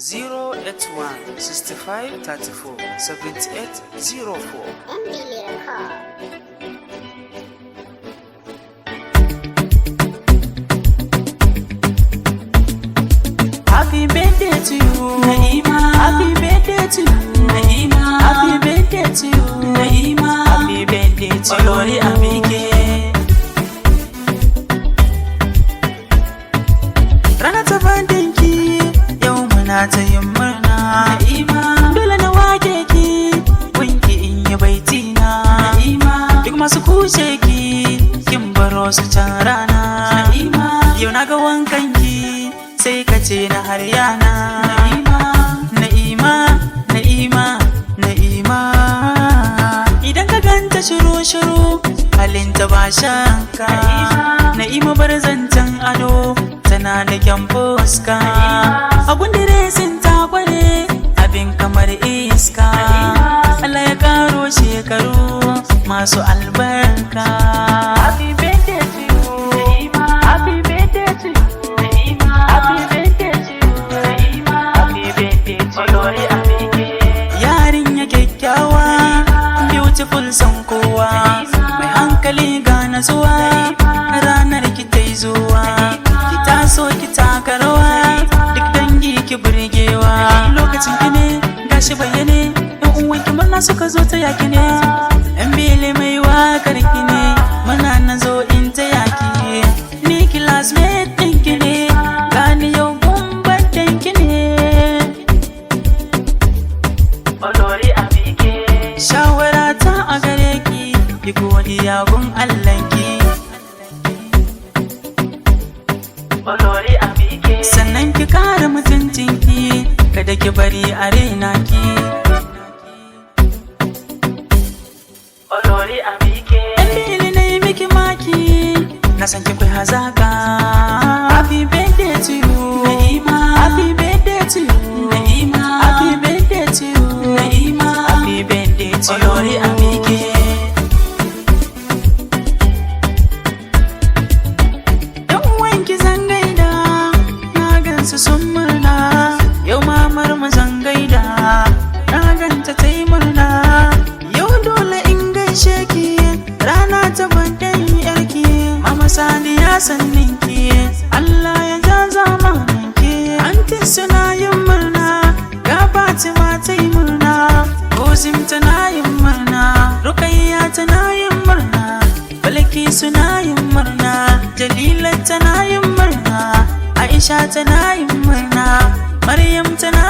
081 65 34 78 04. Happy birthday to you, Naima. Happy birthday to you, Naima. Happy birthday to you, Naima. Happy birthday to you, Olori Abike. Rana ta bandinki, yau muna ta yin murna, Naima. Dole na wake ki, wanki in yi baiti na, Naima. Duk masu kushe ki, kin baro su can rana, Naima. Yau na ga wankan ki, sai ka ce na har yana. Na'ima, Na'ima, Na'ima, Na'ima. Idan ka ganta shiru-shiru, halinta ba shanka. Na'ima bar zancen ado, tana da kyan fuska. Abun diresin ta kware, abin kamar iska. Allah ya karo shekaru masu albarka. Happy birthday to you, Na'ima. Happy birthday to you. Yarinya kyakkyawa, beautiful son kowa, mai hankali ga natsuwa, ranar ki ta zuwa, ki taso ki taka rawa, duk dangi ki burgewa. Lokacin ki ne, gashi bayyane, yan uwan ki murna suka zo ta yaki ne, yan bele mai wakar ki ne, muna na zo in ta yaki, ni classmate ɗin ki ne, gani yau gumbatin ki ne. Olori Abike, shawara ta a gare ki, ki godiya gun Allahnki. Olori Abike, sannan ki kare mutuncinki, kada ki bari a raina ki. Olori Abike, ɗan na yi miki maki, na san ki kai hazaka. Happy birthday to you, Naima. Happy birthday to you, Naima. Happy birthday to you, Naima. Happy birthday to you, Olori Abike. Yan wanki zan gaida, na gansu sun murna. Yau mamar mu zan gaida, na ganta ta yi murna. Yau dole in gaishe ki, rana ta bandan yarki. Mama Sadiya sanninki, Allah ya ja zamaninki. Anti suna yin murna, ga Fatima ta yi murna, Ozim tana yin murna, Rukayya tana yin murna, Balki suna yin murna, Jalila tana yin murna, Aisha tana yin murna, Maryam tana